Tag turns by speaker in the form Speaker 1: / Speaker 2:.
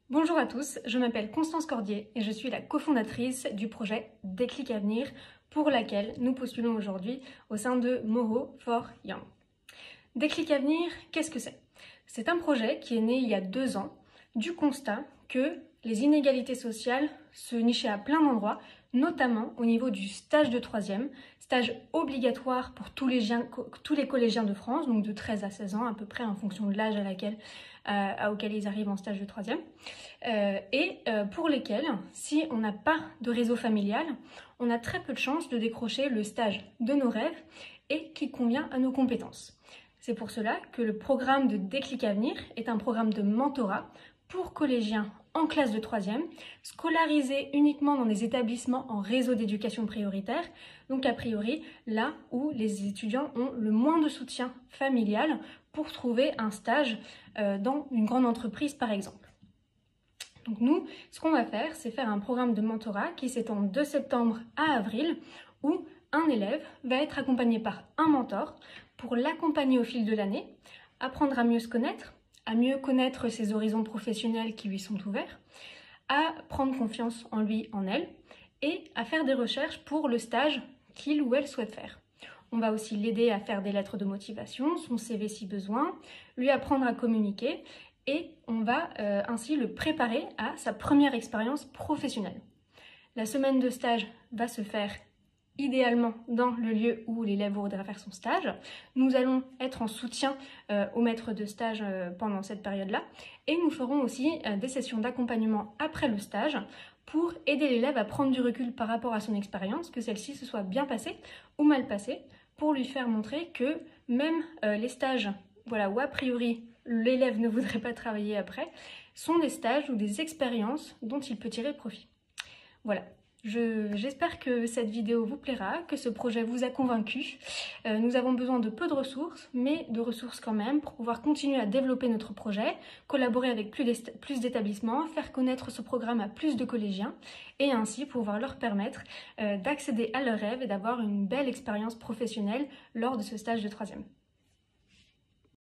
Speaker 1: Bonjour à tous, je m'appelle Constance Cordier et je suis la cofondatrice du projet Déclic Avenir pour laquelle nous postulons aujourd'hui au sein de Moho for Young. Déclic Avenir, qu'est-ce que c'est? C'est un projet qui est né il y a 2 ans du constat que les inégalités sociales se nichaient à plein d'endroits, notamment au niveau du stage de 3e, stage obligatoire pour tous les collégiens de France, donc de 13 à 16 ans à peu près en fonction de l'âge auquel ils arrivent en stage de 3e, pour lesquels, si on n'a pas de réseau familial, on a très peu de chances de décrocher le stage de nos rêves et qui convient à nos compétences. C'est pour cela que le programme de Déclic Avenir est un programme de mentorat pour collégiens en classe de 3e, scolarisés uniquement dans des établissements en réseau d'éducation prioritaire, donc a priori là où les étudiants ont le moins de soutien familial pour trouver un stage dans une grande entreprise par exemple. Donc nous, ce qu'on va faire, c'est faire un programme de mentorat qui s'étend de septembre à avril où un élève va être accompagné par un mentor pour l'accompagner au fil de l'année, apprendre à mieux se connaître, à mieux connaître ses horizons professionnels qui lui sont ouverts, à prendre confiance en lui, en elle, et à faire des recherches pour le stage qu'il ou elle souhaite faire. On va aussi l'aider à faire des lettres de motivation, son CV si besoin, lui apprendre à communiquer, et on va ainsi le préparer à sa première expérience professionnelle. La semaine de stage va se faire idéalement dans le lieu où l'élève voudra faire son stage. Nous allons être en soutien au maître de stage pendant cette période-là et nous ferons aussi des sessions d'accompagnement après le stage pour aider l'élève à prendre du recul par rapport à son expérience, que celle-ci se soit bien passée ou mal passée, pour lui faire montrer que même les stages où a priori l'élève ne voudrait pas travailler après, sont des stages ou des expériences dont il peut tirer profit. Voilà. J'espère que cette vidéo vous plaira, que ce projet vous a convaincu. Nous avons besoin de peu de ressources, mais de ressources quand même pour pouvoir continuer à développer notre projet, collaborer avec plus d'établissements, faire connaître ce programme à plus de collégiens et ainsi pouvoir leur permettre d'accéder à leurs rêves et d'avoir une belle expérience professionnelle lors de ce stage de 3e.